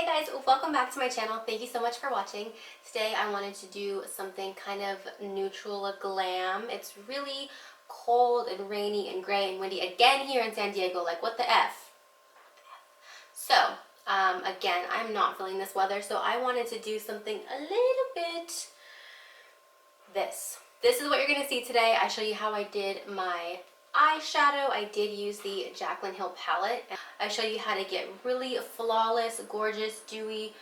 Hey guys, welcome back to my channel. Thank you so much for watching. Today I wanted to do something kind of neutral glam. It's really cold and rainy and gray and windy again here in San Diego. Like, what the F? So, again, I'm not feeling this weather, so I wanted to do something a little bit this. This is what you're going to see today. I show you how I did my eyeshadow. I did use the Jaclyn Hill palette. I show you how to get really flawless, gorgeous, dewy,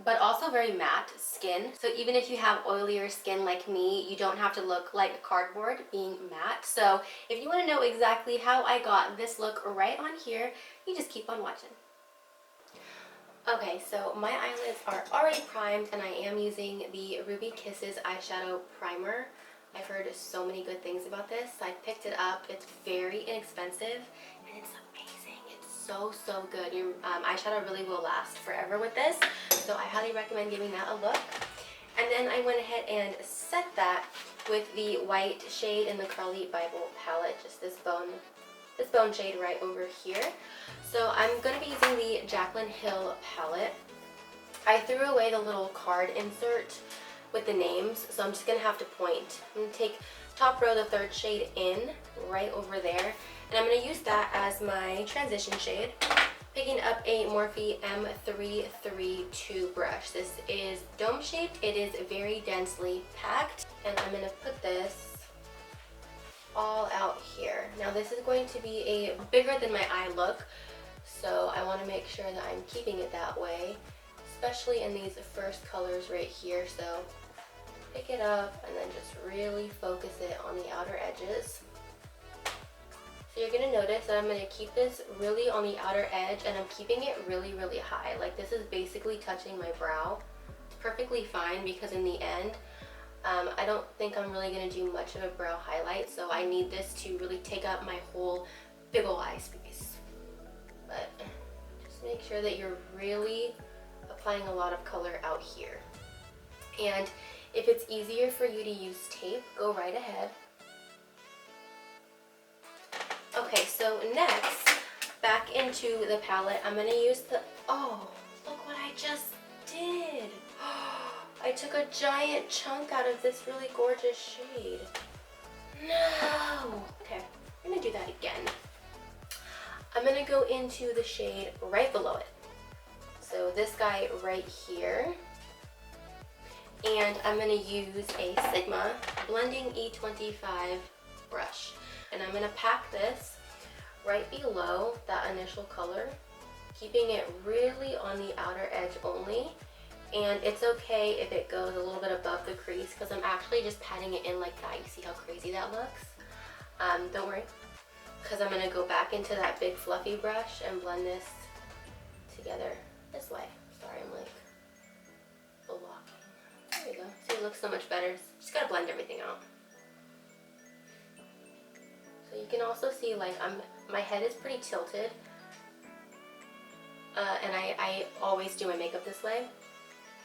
but also very matte skin. So even if you have oilier skin like me, you don't have to look like cardboard being matte. So if you want to know exactly how I got this look right on here, you just keep on watching. Okay, so my eyelids are already primed and I am using the Ruby Kisses eyeshadow primer. I've heard so many good things about this. I picked it up. It's very inexpensive and it's amazing. It's so good. Your eyeshadow really will last forever with this. So I highly recommend giving that a look. And then I went ahead and set that with the white shade in the Carly Bible palette, just this bone shade right over here. So I'm going to be using the Jaclyn Hill palette. I threw away the little card insert with the names, so I'm just going to have to point. I'm going to take top row, the third shade in, right over there, and I'm going to use that as my transition shade. Picking up a Morphe M332 brush. This is dome shaped, it is very densely packed, and I'm going to put this all out here. Now this is going to be a bigger than my eye look, so I want to make sure that I'm keeping it that way, especially in these first colors right here. So pick it up and then just really focus it on the outer edges. So you're going to notice that I'm going to keep this really on the outer edge, and I'm keeping it really high. Like, this is basically touching my brow. It's perfectly fine because in the end, I don't think I'm really going to do much of a brow highlight, so I need this to really take up my whole big ol' eye space. But just make sure that you're really applying a lot of color out here. And if it's easier for you to use tape, go right ahead. Okay, so next, back into the palette, I'm going to use the, oh, look what I just did. I took a giant chunk out of this really gorgeous shade. No! Okay, I'm going to do that again. I'm going to go into the shade right below it. So this guy right here. And I'm going to use a Sigma Blending E25 brush. And I'm going to pack this right below that initial color, keeping it really on the outer edge only. And it's okay if it goes a little bit above the crease because I'm actually just patting it in like that. You see how crazy that looks? Don't worry, because I'm going to go back into that big fluffy brush and blend this together this way. Sorry, I'm like blocking. There you go. See, it looks so much better. Just got to blend everything out. So you can also see, like, my head is pretty tilted. And I always do my makeup this way.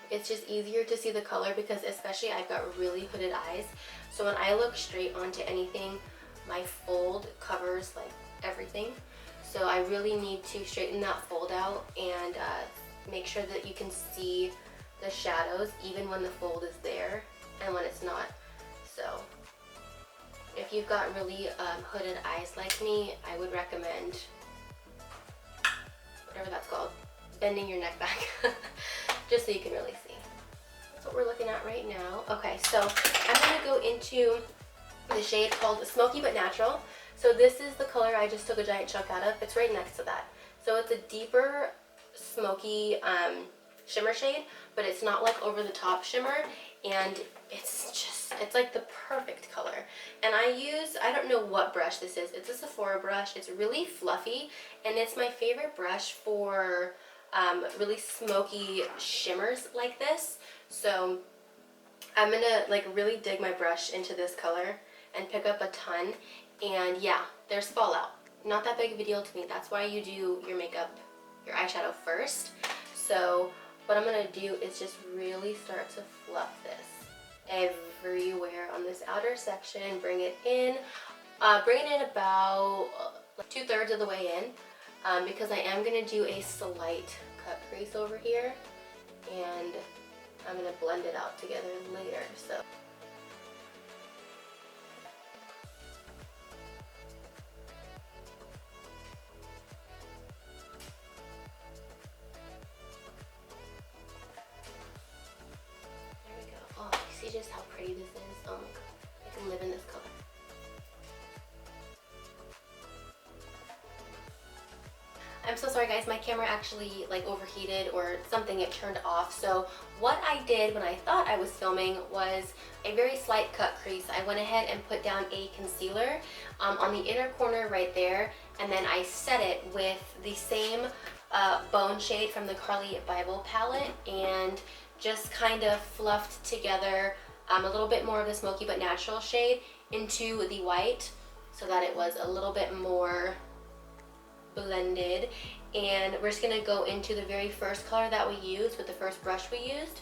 It's just easier to see the color because especially I've got really hooded eyes. So when I look straight onto anything, my fold covers like everything. So I really need to straighten that fold out and make sure that you can see the shadows even when the fold is there and when it's not. So if you've got really hooded eyes like me, I would recommend, whatever that's called, bending your neck back just so you can really see. That's what we're looking at right now. Okay, so I'm going to go into the shade called Smoky But Natural. So this is the color I just took a giant chunk out of. It's right next to that. So it's a deeper smoky shimmer shade, but it's not like over the top shimmer, and it's like the perfect color. And I don't know what brush this is. It's a Sephora brush. It's really fluffy, and it's my favorite brush for really smoky shimmers like this. So I'm gonna like really dig my brush into this color and pick up a ton. And yeah, there's fallout. Not that big of a deal to me. That's why you do your makeup, your eyeshadow first. So what I'm gonna do is just really start to fluff this everywhere on this outer section. Bring it in about 2/3 of the way in. because I am going to do a slight cut crease over here, and I'm going to blend it out together later. So there we go. Oh, you see just how pretty this is? Oh my god, I can live in this color. I'm so sorry guys, my camera actually like overheated or something, it turned off. So what I did when I thought I was filming was a very slight cut crease. I went ahead and put down a concealer on the inner corner right there, and then I set it with the same bone shade from the Carly Bible palette, and just kind of fluffed together a little bit more of the smoky but natural shade into the white so that it was a little bit more blended. And we're just going to go into the very first color that we used with the first brush we used,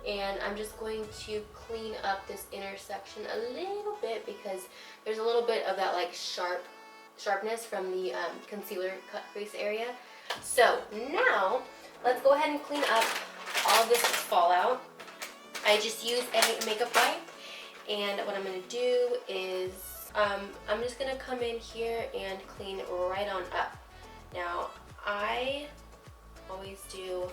and I'm just going to clean up this intersection a little bit because there's a little bit of that like sharpness from the concealer cut crease area. So now let's go ahead and clean up all of this fallout. I just used a makeup wipe, and what I'm going to do is I'm just going to come in here and clean right on up. Now, I always do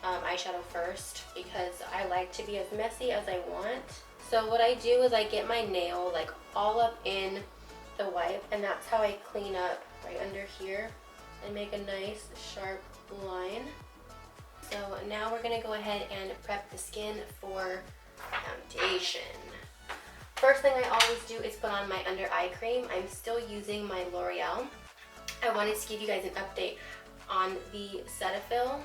eyeshadow first because I like to be as messy as I want. So what I do is I get my nail like all up in the wipe, and that's how I clean up right under here and make a nice sharp line. So now we're going to go ahead and prep the skin for foundation. First thing I always do is put on my under eye cream. I'm still using my L'Oreal. I wanted to give you guys an update on the Cetaphil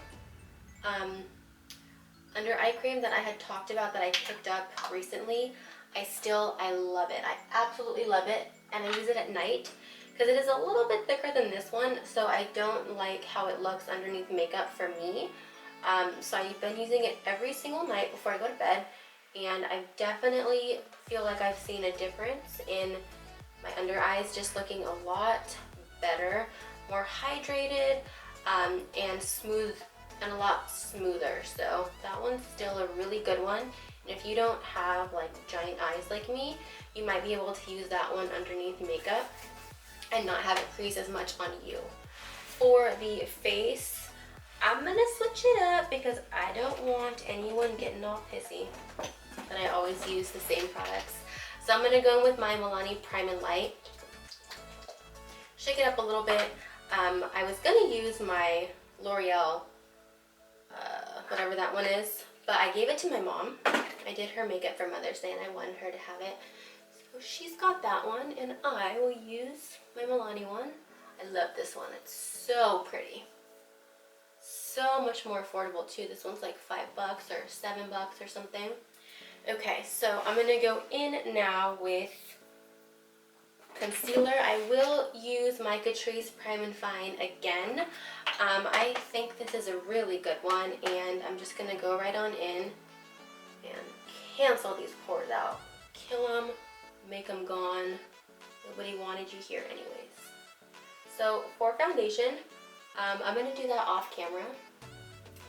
under eye cream that I had talked about that I picked up recently. I love it. I absolutely love it, and I use it at night because it is a little bit thicker than this one, so I don't like how it looks underneath makeup for me. So I've been using it every single night before I go to bed, and I definitely feel like I've seen a difference in my under eyes just looking a lot better, more hydrated, and smooth, and a lot smoother. So that one's still a really good one. And if you don't have like giant eyes like me, you might be able to use that one underneath makeup and not have it crease as much on you. For the face, I'm gonna switch it up because I don't want anyone getting all pissy that I always use the same products. So I'm gonna go in with my Milani Prime and Light. Shake it up a little bit. I was gonna use my L'Oreal, whatever that one is, but I gave it to my mom. I did her makeup for Mother's Day and I wanted her to have it. So she's got that one, and I will use my Milani one. I love this one. It's so pretty. So much more affordable too. This one's like $5 or $7 or something. Okay, so I'm gonna go in now with concealer. I will use my Catrice Prime and Fine again. I think this is a really good one, and I'm just gonna go right on in and cancel these pores out. Kill them, make them gone. Nobody wanted you here anyways. So for foundation, I'm gonna do that off camera,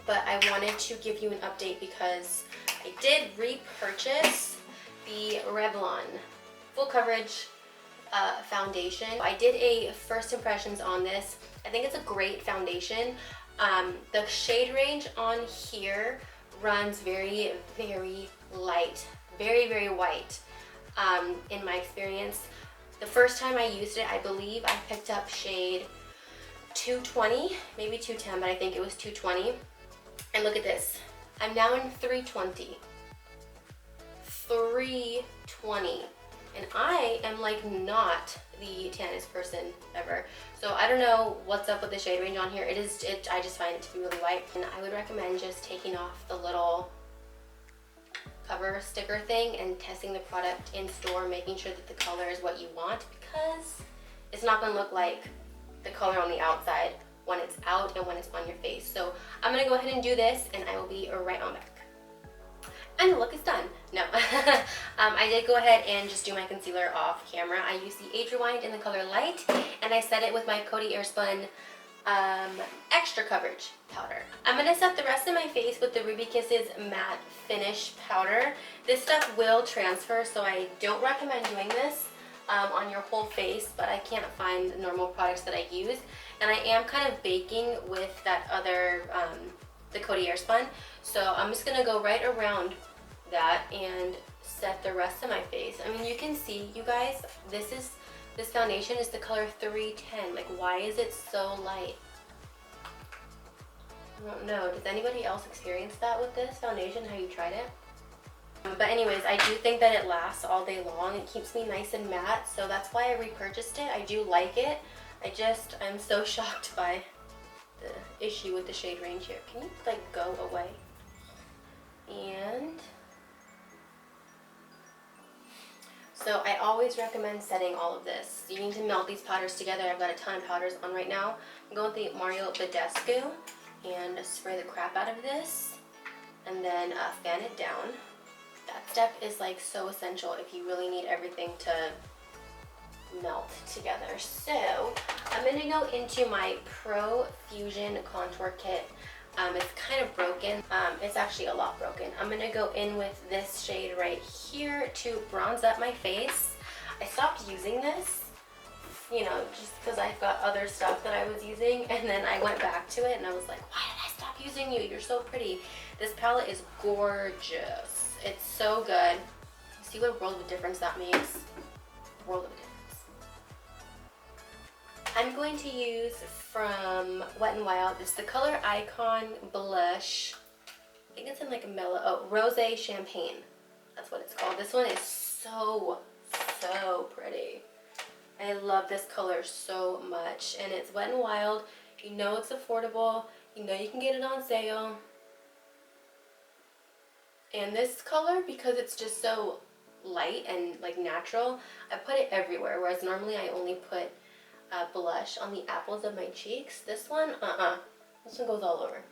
but I wanted to give you an update because I did repurchase the Revlon full coverage foundation. I did a first impressions on this. I think it's a great foundation. The shade range on here runs very, very light, very, very white in my experience. The first time I used it, I believe I picked up shade 220, maybe 210, but I think it was 220. And look at this. I'm now in 320. 320. And I am like not the tannest person ever. So I don't know what's up with the shade range on here. I just find it to be really white. And I would recommend just taking off the little cover sticker thing and testing the product in store, making sure that the color is what you want, because it's not gonna look like the color on the outside when it's out and when it's on your face. So I'm gonna go ahead and do this, and I will be right on back. And the look is done. No. I did go ahead and just do my concealer off camera. I used the Age Rewind in the color Light, and I set it with my Coty Airspun extra coverage powder. I'm going to set the rest of my face with the Ruby Kisses matte finish powder. This stuff will transfer, so I don't recommend doing this on your whole face, but I can't find normal products that I use. And I am kind of baking with that other, the Coty Airspun. So I'm just going to go right around that and set the rest of my face. I mean, you can see, you guys, this foundation is the color 310. Like, why is it so light? I don't know. Does anybody else experience that with this foundation? Have you tried it? But anyways, I do think that it lasts all day long. It keeps me nice and matte, so that's why I repurchased it. I do like it. I'm so shocked by the issue with the shade range here. Can you, like, go away? And so I always recommend setting all of this. You need to melt these powders together. I've got a ton of powders on right now. I'm going with the Mario Badescu and spray the crap out of this and then fan it down. That step is like so essential if you really need everything to melt together. So I'm gonna go into my Pro Fusion Contour Kit. It's kind of broken. It's actually a lot broken. I'm gonna go in with this shade right here to bronze up my face. I stopped using this, you know, just because I've got other stuff that I was using, and then I went back to it and I was like, why did I stop using you? You're so pretty. This palette is gorgeous. It's so good. See what world of a difference that makes? World of a difference. I'm going to use from Wet n Wild. It's the Color Icon Blush. I think it's in like a mellow, Rosé Champagne. That's what it's called. This one is so pretty. I love this color so much. And it's Wet n Wild. You know it's affordable. You know you can get it on sale. And this color, because it's just so light and like natural, I put it everywhere. Whereas normally I only put blush on the apples of my cheeks. This one, this one goes all over.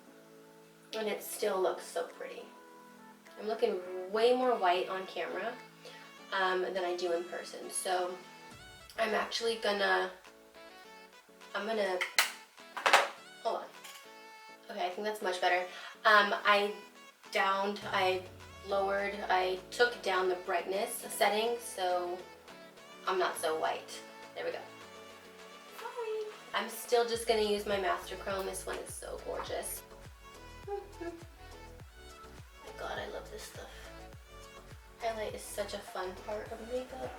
And it still looks so pretty. I'm looking way more white on camera than I do in person. So I'm actually gonna, hold on. Okay, I think that's much better. I took down the brightness setting, so I'm not so white. There we go. Sorry. I'm still just gonna use my Master Chrome. This one is so gorgeous. My God, I love this stuff. Highlight is such a fun part of makeup.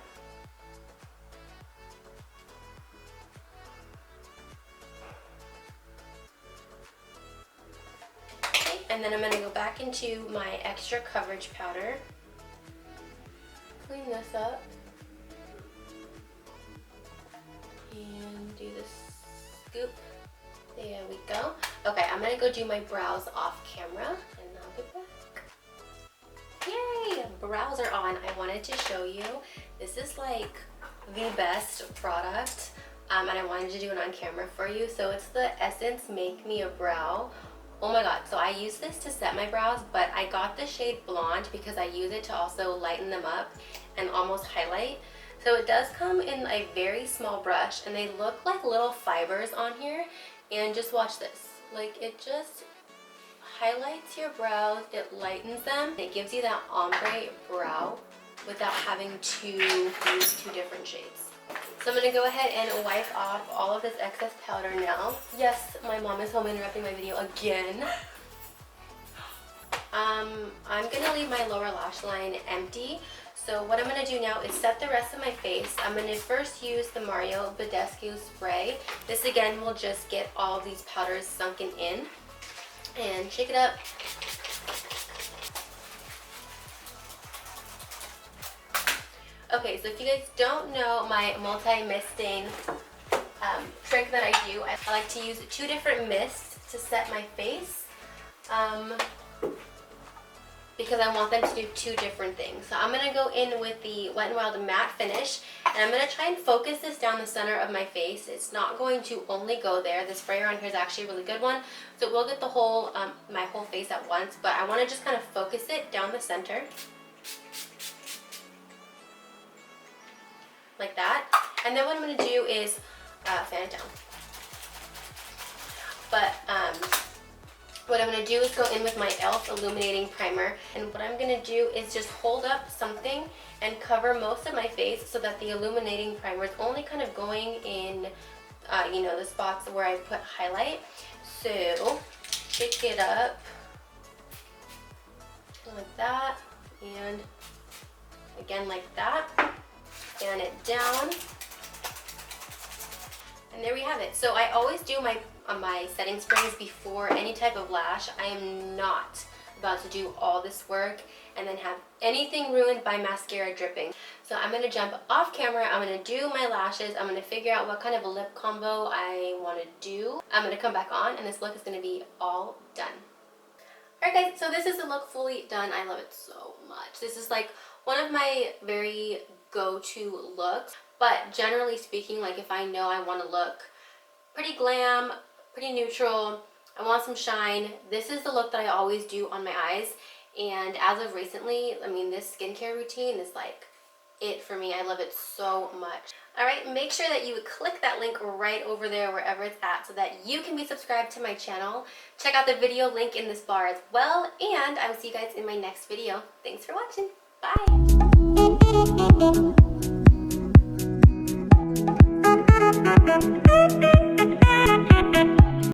And then I'm going to go back into my extra coverage powder, clean this up, and do this scoop. There we go. Okay, I'm going to go do my brows off camera, and I'll be back. Yay! Brows are on. I wanted to show you. This is like the best product, and I wanted to do it on camera for you. So it's the Essence Make Me a Brow. Oh my God, so I use this to set my brows, but I got the shade Blonde because I use it to also lighten them up and almost highlight. So it does come in a very small brush, and they look like little fibers on here. And just watch this. Like, it just highlights your brows, it lightens them, it gives you that ombre brow without having to use two different shades. So I'm going to go ahead and wipe off all of this excess powder now. Yes, my mom is home interrupting my video again. I'm going to leave my lower lash line empty. So what I'm going to do now is set the rest of my face. I'm going to first use the Mario Badescu spray. This again will just get all of these powders sunken in. And shake it up. Okay, so if you guys don't know my multi-misting trick that I do, I like to use 2 different mists to set my face because I want them to do 2 different things. So I'm going to go in with the Wet n Wild matte finish, and I'm going to try and focus this down the center of my face. It's not going to only go there. The sprayer on here is actually a really good one, so it will get the whole my whole face at once, but I want to just kind of focus it down the center. Like that. And then what I'm going to do is fan it down. But what I'm going to do is go in with my e.l.f. Illuminating Primer. And what I'm going to do is just hold up something and cover most of my face so that the illuminating primer is only kind of going in, you know, the spots where I put highlight. So, pick it up like that, and again like that, fan it down. And there we have it. So I always do my setting sprays before any type of lash. I am not about to do all this work and then have anything ruined by mascara dripping. So I'm going to jump off camera. I'm going to do my lashes. I'm going to figure out what kind of a lip combo I want to do. I'm going to come back on and this look is going to be all done. Alright guys, so this is the look fully done. I love it so much. This is like one of my very go-to looks. But generally speaking, like if I know I want to look pretty glam, pretty neutral, I want some shine, this is the look that I always do on my eyes. And as of recently, I mean, this skincare routine is like it for me. I love it so much. Alright, make sure that you click that link right over there wherever it's at so that you can be subscribed to my channel. Check out the video link in this bar as well. And I will see you guys in my next video. Thanks for watching. Bye!